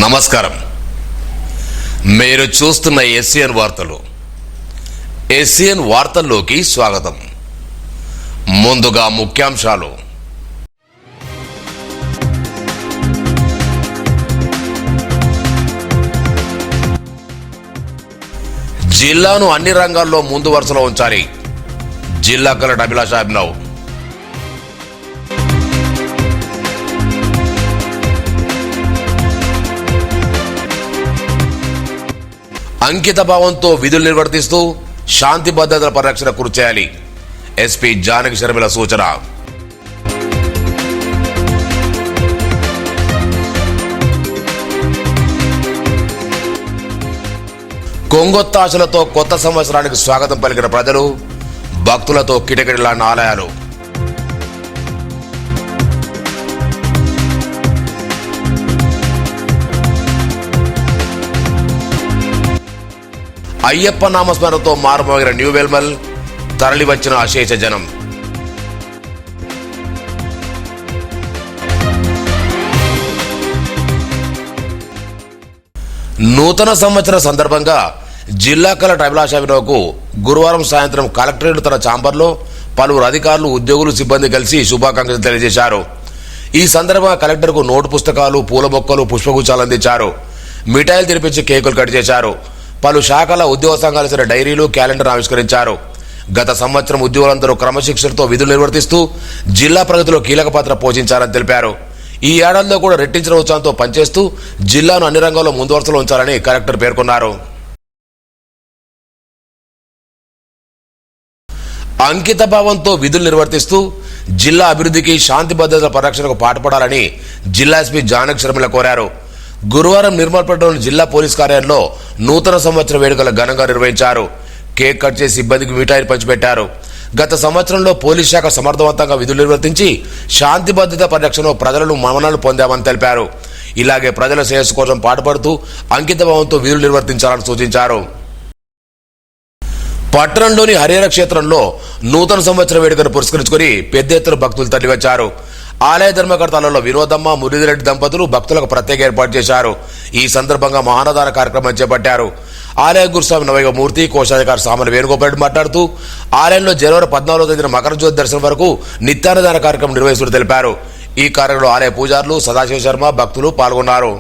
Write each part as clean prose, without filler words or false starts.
నమస్కారం. మీరు చూస్తున్న ఎస్సీఎన్ వార్తలు. ఎస్సీఎన్ వార్తల్లోకి స్వాగతం. ముందుగా ముఖ్యాంశాలు. జిల్లాను అన్ని రంగాల్లో ముందు వరుసలో ఉంచాలి. జిల్లా కలెక్టర్ అభిలాష్ అభినవ్. అంకిత భావంతో విధులు నిర్వర్తిస్తూ శాంతి భద్రతల పరిరక్షణ కృషి చేయాలి. ఎస్పీ జానకి శర్మిల సూచన. కొంగొత్తాశలతో కొత్త సంవత్సరానికి స్వాగతం పలికిన ప్రజలు, భక్తులతో కిటకిటలాడిన ఆలయాలు. అయ్యప్ప నామస్మరణతో మారుమోగిన న్యూ వెల్మల్, తరలి వచ్చిన అశేష జనం. నూతన సంవత్సర సందర్భంగా జిల్లా కలెక్టర్ అభిలాష్ అభినవ్కు గురువారం సాయంత్రం కలెక్టరేట్ తన ఛాంబర్లో పలువురు అధికారులు, ఉద్యోగులు, సిబ్బంది కలిసి శుభాకాంక్షలు తెలియజేశారు. ఈ సందర్భంగా కలెక్టర్కు నోటు పుస్తకాలు, పూల మొక్కలు, పుష్పగుచ్చాలు అందించారు. మిఠాయిలు తినిపించి కేకులు కట్ చేశారు. పలు శాఖల ఉద్యోగ సంఘాలు ఇచ్చిన డైరీలు, క్యాలెండర్ ఆవిష్కరించారు. గత సంవత్సరం ఉద్యోగులందరూ క్రమశిక్షణతో విధులు నిర్వర్తిస్తూ జిల్లా ప్రగతిలో కీలక పాత్ర పోషించారని తెలిపారు. ఈ ఏడాదిలో కూడా రెట్టించిన ఉత్సాహంతో పనిచేస్తూ జిల్లాను అన్ని రంగాల్లో ముందు వరుసలో ఉంచాలని కలెక్టర్ పేర్కొన్నారు. అంకిత భావంతో విధులు నిర్వర్తిస్తూ జిల్లా అభివృద్ధికి, శాంతి భద్రతల పరిరక్షణకు పాటుపడాలని జిల్లా ఎస్పీ జానకి శర్మిల కోరారు. గురువారం నిర్మల్పేటలోని జిల్లా పోలీస్ కార్యాలయంలో నూతన సంవత్సర వేడుకలు ఘనంగా నిర్వహించారు. కేక్ కట్ చేసి సిబ్బందికి మిఠాయిలు పంచిపెట్టారు. గత సంవత్సరంలో పోలీస్ శాఖ సమర్థవంతంగా విధులు నిర్వర్తించి శాంతి భద్రత పరిరక్షణలో ప్రజలను మమనాలు పొందామని తెలిపారు. ఇలాగే ప్రజల శ్రేయస్సు కోసం పాటుపడుతూ అంకిత భావంతో విధులు నిర్వర్తించాలని సూచించారు. పట్టణంలోని హరిహర క్షేత్రంలో నూతన సంవత్సర వేడుకను పురస్కరించుకుని పెద్ద ఎత్తున భక్తులు తరలివచ్చారు. ఆలయ ధర్మకర్తలలో వినోదమ్మ, మురళిరెడ్డి దంపతులు భక్తులకు ప్రత్యేక ఏర్పాటు చేశారు. ఈ సందర్భంగా మహానదాన కార్యక్రమం చేపట్టారు. ఆలయ గురుస్వామి నవయుగ మూర్తి, కోశాధికారి సామాన్య వేణుగోపాల్ మాట్లాడుతూ ఆలయంలో జనవరి 14వ తేదీన మకర జ్యోతి దర్శనం వరకు నిత్యాన్నదాన కార్యక్రమం నిర్వహిస్తున్నట్టు తెలిపారు. ఈ కార్యక్రమంలో ఆలయ పూజారులు, సదాశివ శర్మ, భక్తులు పాల్గొన్నారు.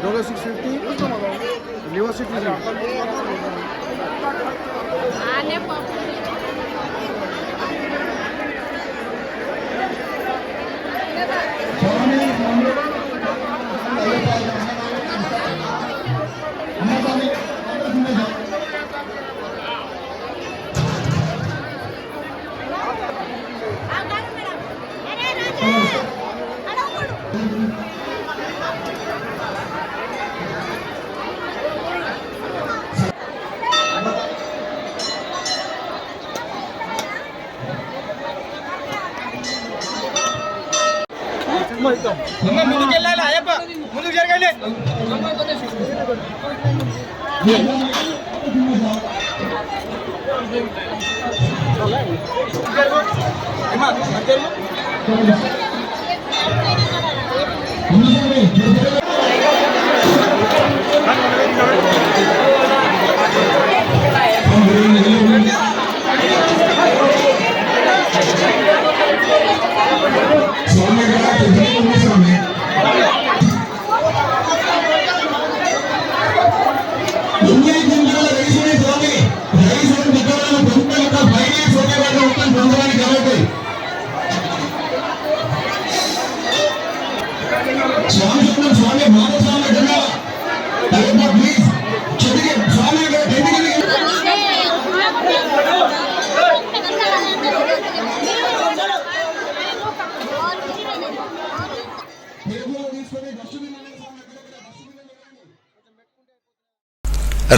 Dollar 650, liver 650. ముందుకు వెళ్ళాలి అయ్యప్ప ముందుకు జరగండి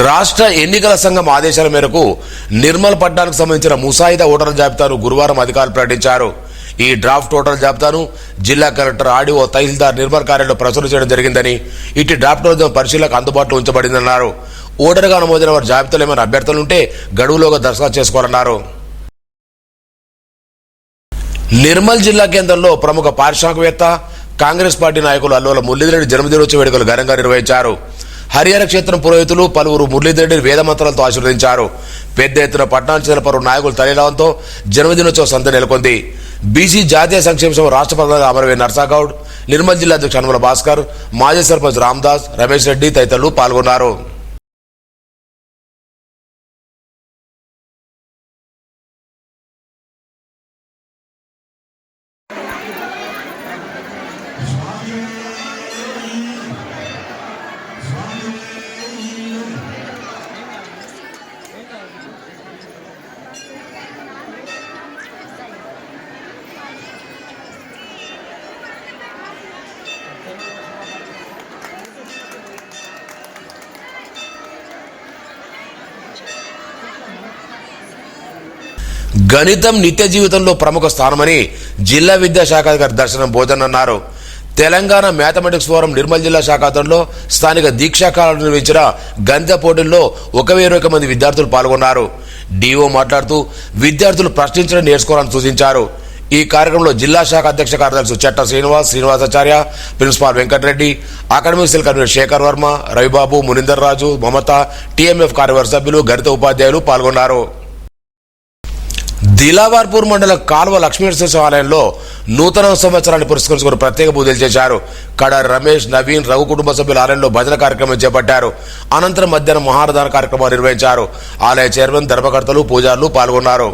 రాష్ట్ర ఎన్నికల సంఘం ఆదేశాల మేరకు నిర్మల్ పట్టణానికి సంబంధించిన ముసాయిదా ఓటర్ల జాబితాను గురువారం అధికారులు ప్రకటించారు. ఈ డ్రాఫ్ట్ ఓటర్ల జాబితాను జిల్లా కలెక్టర్ ఆర్డీఓ తహసీల్దార్ నిర్మల్ కార్యాలయంలో ప్రచురణ చేయడం జరిగిందని, ఇటు డ్రాఫ్ట్ పరిశీలనకు అందుబాటులో ఉంచబడిందన్నారు. ఓటరుగా నమోదైన వారి జాబితాలో ఏమైనా అభ్యర్థులుంటే గడువులోగా దరఖాస్తు చేసుకోవాలన్నారు. నిర్మల్ జిల్లా కేంద్రంలో ప్రముఖ పారిశ్రామికవేత్త కాంగ్రెస్ పార్టీ నాయకులు అల్లుల మురళీధర్ జన్మదినోత్సవ వేడుకలు ఘనంగా నిర్వహించారు. హరియాణ క్షేత్రం పురోహితులు పలువురు మురళీధర్ వేదమంత్రాలతో ఆశీర్వదించారు. పెద్ద ఎత్తున పట్టణానికి చెందిన పలువురు నాయకులు తరలిరావడంతో జన్మదినోత్సవ సందడి నెలకొంది. బీసీ జాతీయ సంక్షేమ సభ రాష్ట్ర ప్రధాని అమరవే నర్సాగౌడ్, నిర్మల్ జిల్లా అధ్యక్షుడు అనుమల భాస్కర్, మాజీ సర్పంచ్ రామ్దాస్, రమేష్ రెడ్డి తదితరులు పాల్గొన్నారు. గణితం నిత్య జీవితంలో ప్రముఖ స్థానమని జిల్లా విద్యాశాఖాధికారి దర్శనం బోధన్ అన్నారు. తెలంగాణ మ్యాథమెటిక్స్ ఫోరం నిర్మల్ జిల్లా శాఖ ఆధ్వర్యంలో స్థానిక దీక్షా కాలంలో నిర్వహించిన గణిత పోటీల్లో 1020 మంది విద్యార్థులు పాల్గొన్నారు. డిఓ మాట్లాడుతూ విద్యార్థులు ప్రశ్నించడం నేర్చుకోవాలని సూచించారు. ఈ కార్యక్రమంలో జిల్లా శాఖ అధ్యక్ష కార్యదర్శి Chetta Srinivasacharya, principal Venkatreddy, academic cell convener Shekhar Varma, Ravibabu, Munindar Raju, Mamata, TMF కార్యవర్గ సభ్యులు, గణిత ఉపాధ్యాయులు పాల్గొన్నారు. దిలావర్పూర్ మండలం కాల్వ లక్ష్మీనరసింహ ఆలయంలో నూతన సంవత్సరాన్ని పురస్కరించుకుని ప్రత్యేక పూజలు చేశారు. కడ రమేష్, నవీన్, రఘు కుటుంబ సభ్యులు ఆలయంలో భజన కార్యక్రమం చేపట్టారు. అనంతరం మధ్యాహ్నం మహారదాన కార్యక్రమాన్ని నిర్వహించారు. ఆలయ చైర్మన్, ధర్మకర్తలు, పూజారులు పాల్గొన్నారు.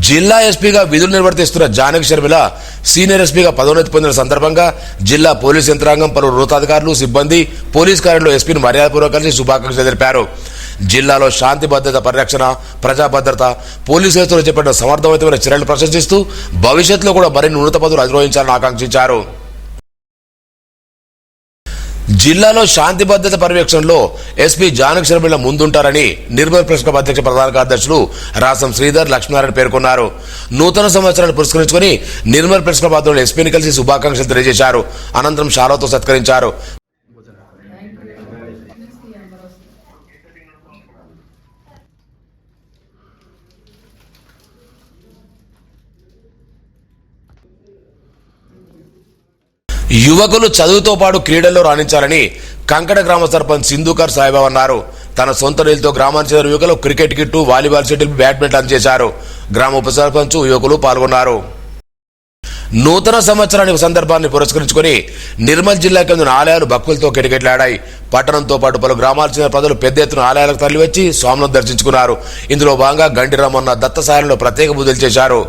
జిల్లా ఎస్పీగా విధులు నిర్వర్తిస్తున్న జానకి షర్మిల సీనియర్ ఎస్పీగా పదోన్నతి పొందిన సందర్భంగా జిల్లా పోలీస్ యంత్రాంగం, పలువురు ఉన్నతాధికారులు, సిబ్బంది పోలీస్ కార్యాలయంలో ఎస్పీని మర్యాదపూర్వకంగా కలిసి శుభాకాంక్షలు తెలిపారు. జిల్లాలో శాంతి భద్రత పరిరక్షణ, ప్రజా భద్రత, పోలీసు వ్యవస్థలో చేపట్టిన సమర్థవంతమైన చర్యలు ప్రశంసిస్తూ భవిష్యత్తులో కూడా మరిన్ని ఉన్నత పదవులు అధిరోహించాలని ఆకాంక్షించారు. జిల్లాలో శాంతి భద్రత పర్యవేక్షణలో ఎస్పీ జానకి షర్మిల ముందుంటారని నిర్మల్ ప్రెస్ క్లబ్ అధ్యక్ష ప్రధాన కార్యదర్శులు రాసం శ్రీధర్, లక్ష్మీనారాయణ పేర్కొన్నారు. నూతన సంవత్సరాన్ని పురస్కరించుకుని నిర్మల్ ప్రెస్ క్లబ్ ఆధ్వర్యంలో ఎస్పీని కలిసి శుభాకాంక్షలు తెలియజేశారు. అనంతరం శాలువాతో సత్కరించారు. యువకులు చదువుతో పాటు క్రీడల్లో రాణించాలని కంకట గ్రామ సర్పంచ్ సింధుకర్ సాయిబాబు అన్నారు. తన సొంత నిధులతో గ్రామానికి చెందిన యువకులు cricket kit, volleyball shuttle, badminton అందజేశారు. గ్రామ ఉప సర్పంచ్, యువకులు పాల్గొన్నారు. నూతన సంవత్సరానికి సందర్భాన్ని పురస్కరించుకుని నిర్మల్ జిల్లాకు చెందిన ఆలయాలు భక్తులతో కిటకిటలాడాయి. పట్టణంతో పాటు పలు గ్రామాలకు చెందిన ప్రజలు పెద్ద ఎత్తున ఆలయాలకు తరలివచ్చి స్వాములను దర్శించుకున్నారు. ఇందులో భాగంగా గండి రామన్న దత్త సాయంలో ప్రత్యేక పూజలు చేశారు.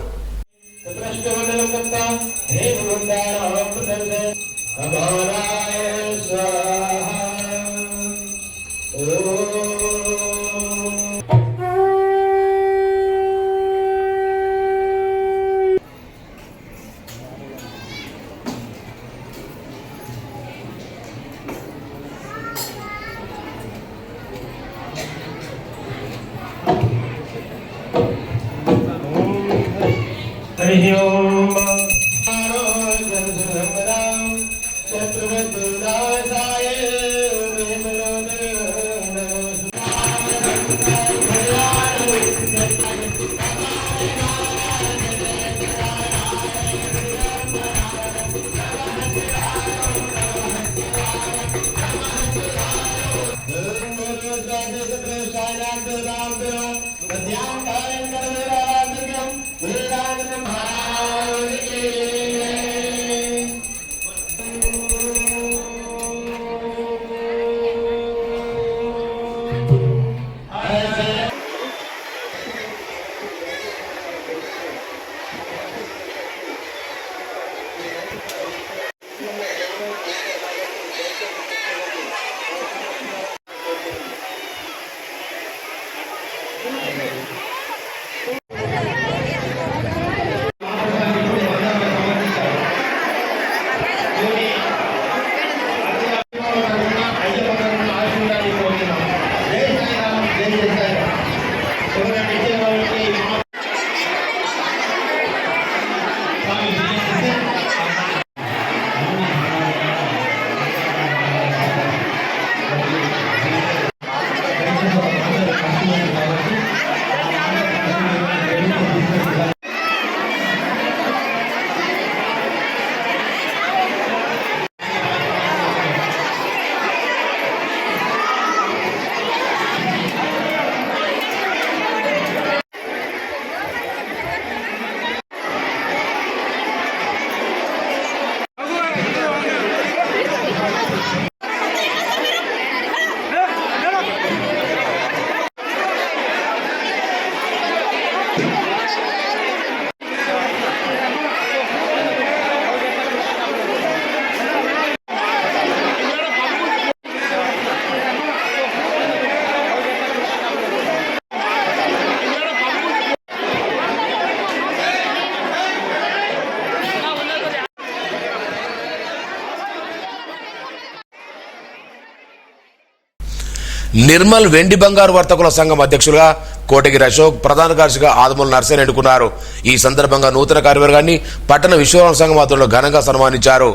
నిర్మల్ వెండి బంగారు వర్తకుల సంఘం అధ్యక్షులుగా కోటగిరి అశోక్, ప్రధాన కార్యదర్శిగా ఆదముల నర్సయ్య ఎన్నుకున్నారు. ఈ సందర్భంగా నూతన కార్యవర్గాన్ని పట్టణ విశ్వకర్మ సంఘం ఆధ్వర్యంలో ఘనంగా సన్మానించారు.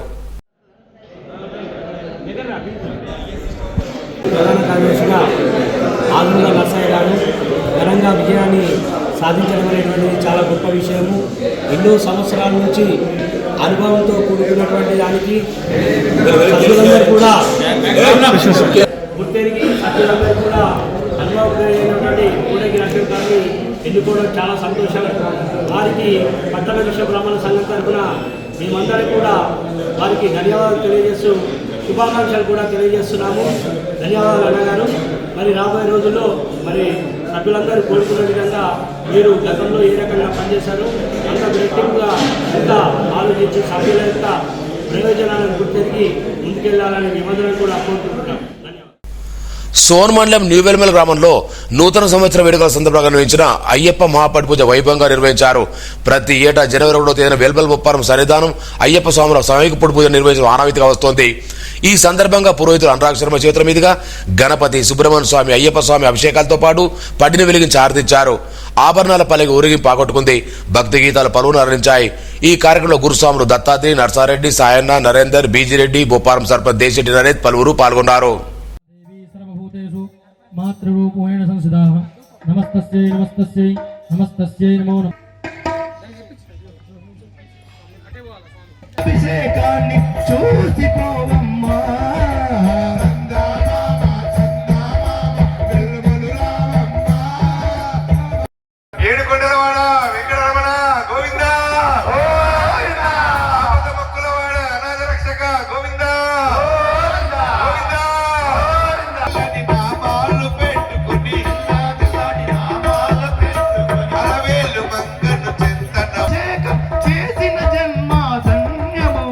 ప్రధాన కార్యదర్శిగా ఆదముల నర్సయ్య గారు ఘనంగా విజయాన్ని సాధించడం అనేటువంటిది చాలా గొప్ప విషయము. ఎన్నో సంవత్సరాల నుంచి అనుభవంతో కూడుకున్నటువంటి దానికి సభ్యులందరూ కూడా గుర్తెరిగి సభ్యులందరూ కూడా అనుభవమైనటువంటి కోటగిరి అశోక్ గారిని ఎన్నుకోవడం చాలా సంతోషం. వారికి పట్టణ విశ్వ బ్రాహ్మణ సంఘం తరఫున మేమందరం కూడా వారికి ధన్యవాదాలు తెలియజేస్తూ శుభాకాంక్షలు కూడా తెలియజేస్తున్నాము. ధన్యవాదాలు అన్నగారు. మరి రాబోయే రోజుల్లో మరి సభ్యులందరూ కోరుకున్న విధంగా మీరు గతంలో ఏ రకంగా పనిచేశారు అంత వ్యక్తిగా ఇంకా ఆలోచించి సభ్యుల యొక్క ప్రయోజనాలను గుర్తెరిగి ముందుకెళ్లాలనే నిబంధనలు కూడా కోరుకుంటున్నాం. సోన్ మండలం న్యూ వెల్మెల్ గ్రామంలో నూతన సంవత్సర వేడుకల సందర్భంగా నిర్వహించిన అయ్యప్ప మహాపడి పూజ వైభవంగా నిర్వహించారు. ప్రతి ఏటా జనవరి 1వ తేదీన వెల్మెల్ బొప్పారం సన్నిధానం అయ్యప్ప స్వాముల సామూహిక పొడి పూజ నిర్వహించడం ఆనవాయితీగా వస్తోంది. ఈ సందర్భంగా పురోహితులు అనురాగ్ శర్మ చేతుల మీదుగా గణపతి, సుబ్రహ్మణ్య స్వామి, అయ్యప్ప స్వామి అభిషేకాలతో పాటు పడిని వెలిగించి ఆరాధించారు. ఆభరణాల పల్లెకి ఊరిగింపు పాగొట్టుకుంది. భక్తి గీతాలు పలువురు అరణించాయి. ఈ కార్యక్రమంలో గురుస్వాములు దత్తాత్రి, నర్సారెడ్డి, సాయన్న, నరేందర్, బీజిరెడ్డి, బొప్పారం సర్పంచ్ దేశెట్టి నరేష్ పలువురు పాల్గొన్నారు. మాతృరూపేణ సంసిదాః నమస్తస్యై నమస్తస్యై నమస్తస్యై నమో నమః. అభిషేకాన్ని చూసిపోవమ్మా ఏడుకొండలవాడ వెంకటరమణ గోవింద మొక్కులవాడ అనాథ రక్షక గోవింద నామాలు పెట్టుకుని అరవేలు మంగను చెంతన చేసిన జన్మ ధన్యము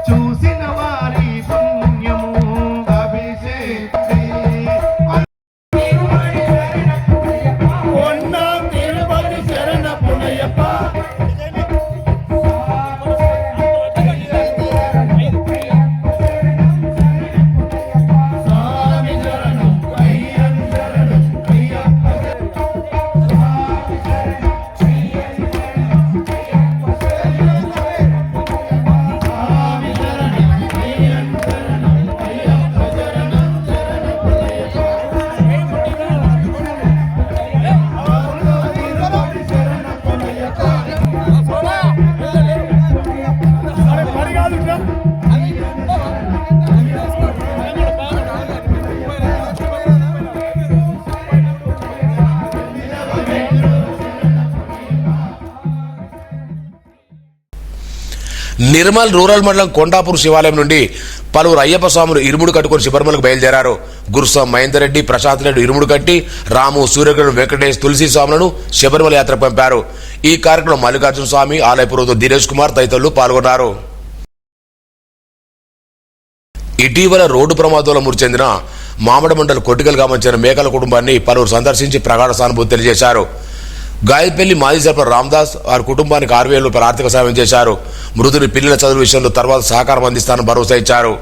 చూసిన వారి పుణ్యము అభిషేకం నిర్మల్ రూరల్ మండలం కొండాపూర్ శివాలయం నుండి పలువురు అయ్యప్ప స్వాములు ఇరుముడు కట్టుకుని శబరిమలకు బయలుదేరారు. గురుస్వామి మహేందర్ రెడ్డి, ప్రశాంత్ రెడ్డి ఇరుముడు కట్టి రాము, సూర్యగఢ్, వెంకటేష్, తులసి స్వాములను శబరిమల యాత్ర పంపారు. ఈ కార్యక్రమంలో మల్లికార్జున స్వామి, ఆలయ పురోహితుడు దినేష్ కుమార్ తదితరులు పాల్గొన్నారు. ఇటీవల రోడ్డు ప్రమాదంలో మృతి చెందిన మామిడి మండలి కొట్టికల్ గ్రామం చెందిన మేకల కుటుంబాన్ని పలువురు సందర్శించి ప్రగాఢ సానుభూతి తెలియజేశారు. గాయపల్లి మాజీ సర్పంచ్ రామదాస్ వారి కుటుంబానికి 6,000 రూపాయల ఆర్థిక సాయం చేశారు. మృతుని పిల్లల చదువు విషయంలో తర్వాత సహకారం అందిస్తానని భరోసా ఇచ్చారు.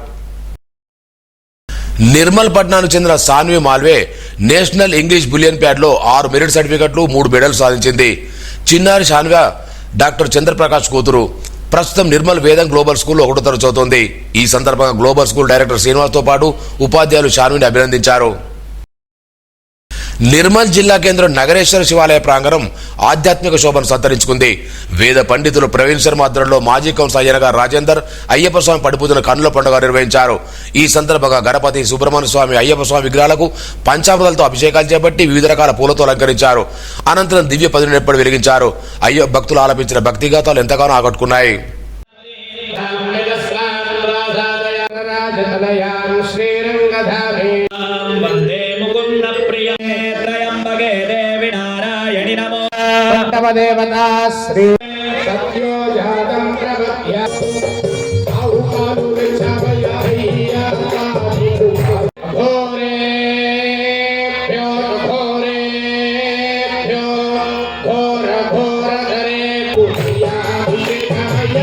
నిర్మల్ పట్టణానికి చెందిన సాన్వి మాల్వే నేషనల్ ఇంగ్లీష్ బులియన్ ప్యాడ్లో 6 మెరిట్ సర్టిఫికెట్లు, 3 మెడల్ సాధించింది. చిన్నారి సాన్వి డాక్టర్ చంద్రప్రకాష్ కూతురు. ప్రస్తుతం నిర్మల్ వేదం గ్లోబల్ స్కూల్లో 1వ తరగతి చదువుతోంది. ఈ సందర్భంగా గ్లోబల్ స్కూల్ డైరెక్టర్ శ్రీనివాస్తో పాటు ఉపాధ్యాయులు సాన్విని అభినందించారు. నిర్మల్ జిల్లా కేంద్రం నగరేశ్వర శివాలయ ప్రాంగణం ఆధ్యాత్మిక శోభను సంతరించుకుంది. వేద పండితులు ప్రవీణ్ శర్మ ఆధ్వర్యంలో మాజీ కౌన్సిల్ అయ్యనగా రాజేందర్ అయ్యప్ప స్వామి పడిపూజను కన్నుల పండుగ నిర్వహించారు. ఈ సందర్భంగా గణపతి, సుబ్రహ్మణ్య స్వామి, అయ్యప్ప స్వామి విగ్రహాలకు పంచామృతాలతో అభిషేకాలు చేపట్టి వివిధ రకాల పూలతో అలంకరించారు. అనంతరం దివ్య పదినెప్పటి వెలిగించారు. అయ్యప్ప భక్తులు ఆలపించిన భక్తి గాథలు ఎంతగానో ఆకట్టుకున్నాయి. దేవతా శ్రీ సత్యో జాతం ప్రపద్య ఆహుకాలు విచావయాయ ఘోరేభ్యో ఘోరేభ్యో ఘోర ఘోరధరే కుయాభిషేకాయ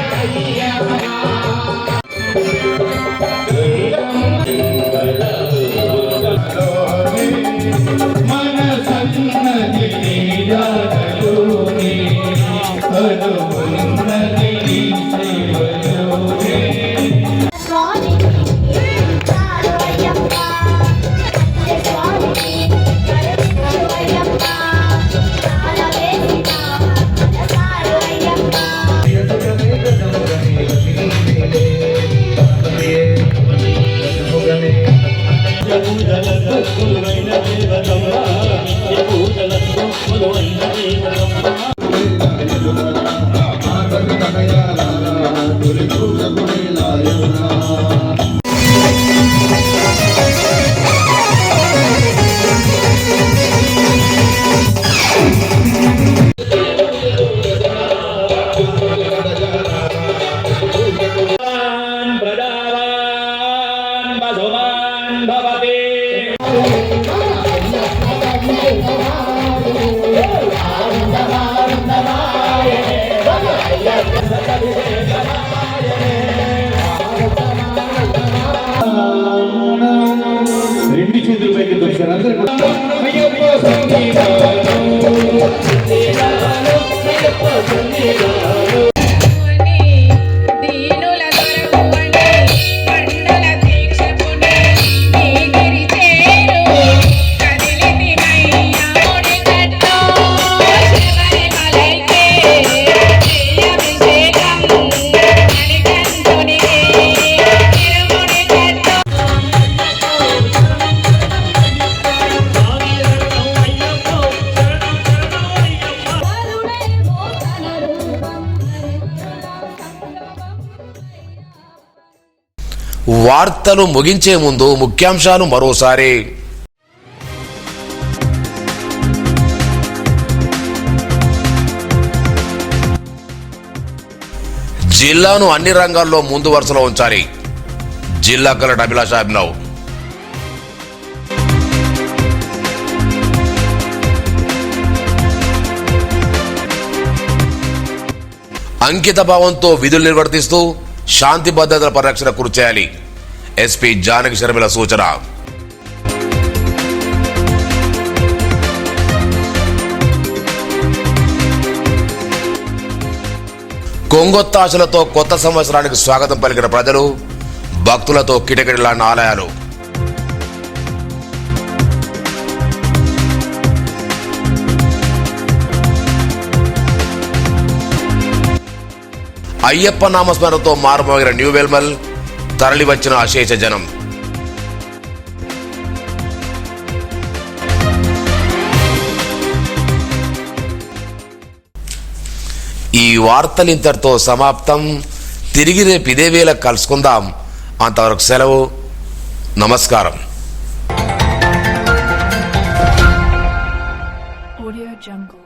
రెండు చేతులు పైకి దొరికారు అందరూ దీనుల దొరకువని పండుల దీక్షకుని నీగిరి చేరు కదిలితినయ్యా ముడి కట్టు శబరిమలైకే అభిషేకం మణికంఠునికి తిరుముడి కట్టు వార్తలు ముగించే ముందు ముఖ్యాంశాలు మరోసారి. జిల్లాను అన్ని రంగాల్లో ముందు వరుసలో ఉంచాలి. జిల్లా కలెక్టర్ అభిలాష్ అభినవ్. అంకిత భావంతో విధులు నిర్వర్తిస్తూ శాంతి భద్రతల పరిరక్షణ కృషి చేయాలి. ఎస్పీ జానకి శర్మిల సూచన. కొంగొత్తాశలతో కొత్త సంవత్సరానికి స్వాగతం పలికిన ప్రజలు, భక్తులతో కిటకిటలాడిన ఆలయాలు. అయ్యప్ప నామస్మరణతో మారుమోగిన న్యూ వెల్మల్, తరలి వచ్చిన అశేష జనం. ఈ వార్తలు ఇంతటితో సమాప్తం. తిరిగి రేపు ఇదే వేళ కలుసుకుందాం. అంతవరకు సెలవు. నమస్కారం. Audio Jungle.